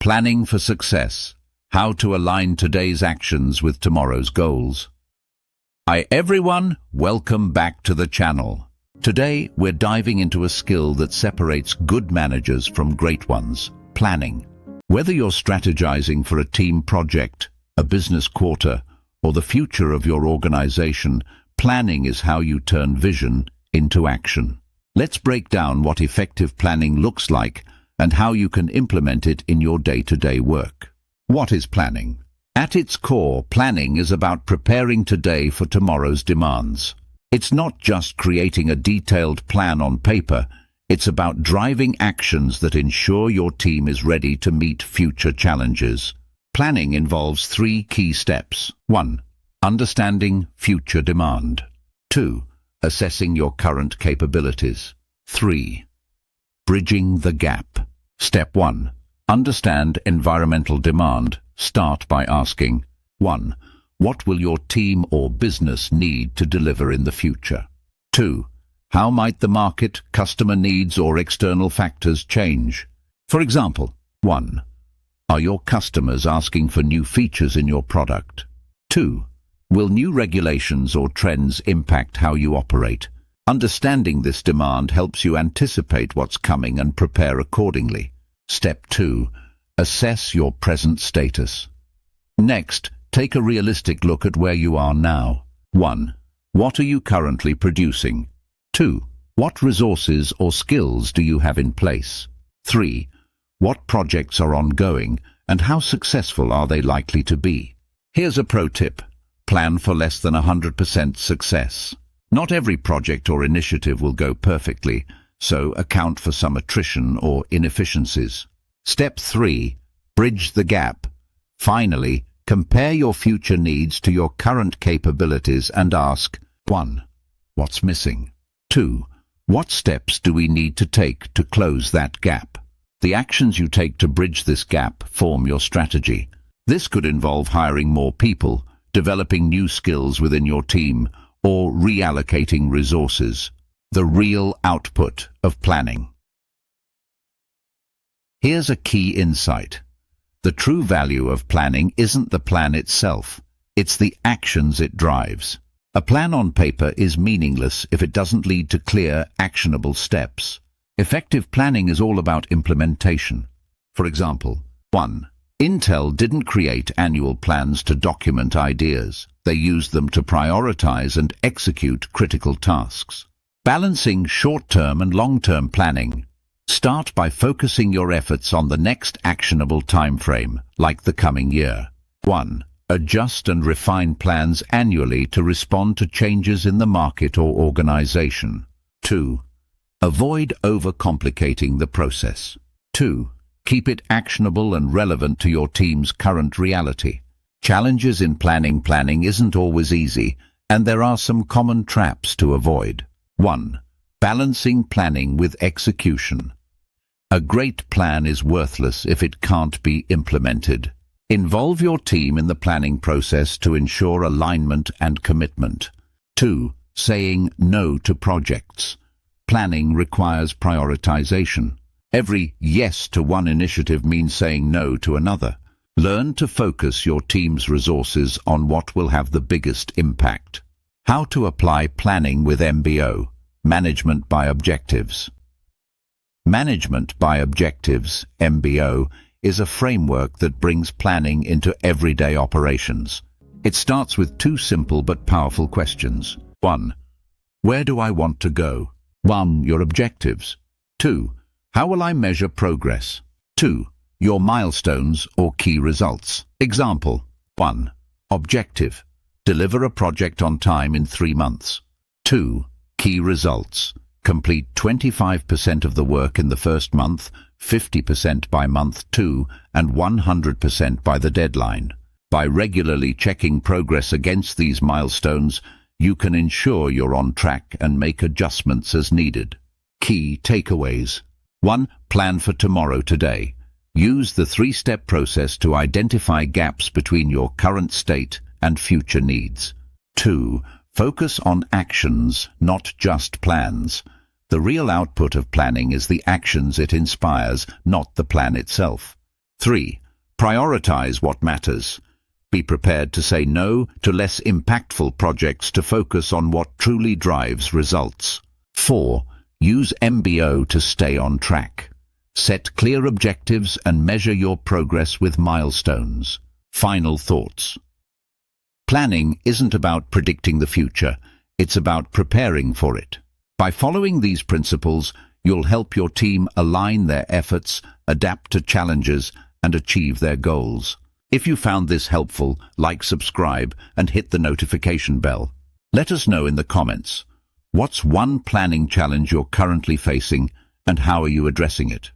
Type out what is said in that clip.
Planning for success. How to align today's actions with tomorrow's goals. Hi everyone, welcome back to the channel. Today we're diving into a skill that separates good managers from great ones: planning. Whether you're strategizing for a team project, a business quarter, or the future of your organization, planning is how you turn vision into action. Let's break down what effective planning looks like and how you can implement it in your day-to-day work. What is planning? At its core, planning is about preparing today for tomorrow's demands. It's not just creating a detailed plan on paper, it's about driving actions that ensure your team is ready to meet future challenges. Planning involves 3 key steps. 1. Understanding future demand. 2. Assessing your current capabilities. 3. Bridging the gap. Step 1. Understand environmental demand. Start by asking: 1. What will your team or business need to deliver in the future? 2. How might the market, customer needs, or external factors change? For example, 1. Are your customers asking for new features in your product? 2. Will new regulations or trends impact how you operate? Understanding this demand helps you anticipate what's coming and prepare accordingly. Step 2. Assess your present status. Next, take a realistic look at where you are now. 1. What are you currently producing? 2. What resources or skills do you have in place? 3. What projects are ongoing, and how successful are they likely to be? Here's a pro tip. Plan for less than 100% success. Not every project or initiative will go perfectly, so account for some attrition or inefficiencies. Step 3. Bridge the gap. Finally, compare your future needs to your current capabilities and ask: 1. What's missing? 2. What steps do we need to take to close that gap? The actions you take to bridge this gap form your strategy. This could involve hiring more people, developing new skills within your team, or reallocating resources. The real output of planning. Here's a key insight. The true value of planning isn't the plan itself, it's the actions it drives. A plan on paper is meaningless if it doesn't lead to clear, actionable steps. Effective planning is all about implementation. For example, 1. Intel didn't create annual plans to document ideas. They used them to prioritize and execute critical tasks. Balancing short-term and long-term planning. Start by focusing your efforts on the next actionable time frame, like the coming year. 1. Adjust and refine plans annually to respond to changes in the market or organization. 2. Avoid overcomplicating the process. 2. Keep it actionable and relevant to your team's current reality. Challenges in planning isn't always easy, and there are some common traps to avoid. 1. Balancing planning with execution. A great plan is worthless if it can't be implemented. Involve your team in the planning process to ensure alignment and commitment. 2. Saying no to projects. Planning requires prioritization. Every yes to one initiative means saying no to another. Learn to focus your team's resources on what will have the biggest impact. How to apply planning with MBO, Management by Objectives. Management by Objectives, MBO, is a framework that brings planning into everyday operations. It starts with 2 simple but powerful questions. 1. Where do I want to go? 1. Your objectives. 2. How will I measure progress? 2. Your milestones or key results. Example: 1. Objective: deliver a project on time in 3 months. 2. Key results: complete 25% of the work in the first month, 50% by month 2, and 100% by the deadline. By regularly checking progress against these milestones, you can ensure you're on track and make adjustments as needed. Key takeaways. 1. Plan for tomorrow today. Use the 3-step process to identify gaps between your current state and future needs. 2. Focus on actions, not just plans. The real output of planning is the actions it inspires, not the plan itself. 3. Prioritize what matters. Be prepared to say no to less impactful projects to focus on what truly drives results. 4. Use MBO to stay on track. Set clear objectives and measure your progress with milestones. Final thoughts. Planning isn't about predicting the future, it's about preparing for it. By following these principles, you'll help your team align their efforts, adapt to challenges, and achieve their goals. If you found this helpful, like, subscribe, and hit the notification bell. Let us know in the comments. What's one planning challenge you're currently facing, and how are you addressing it?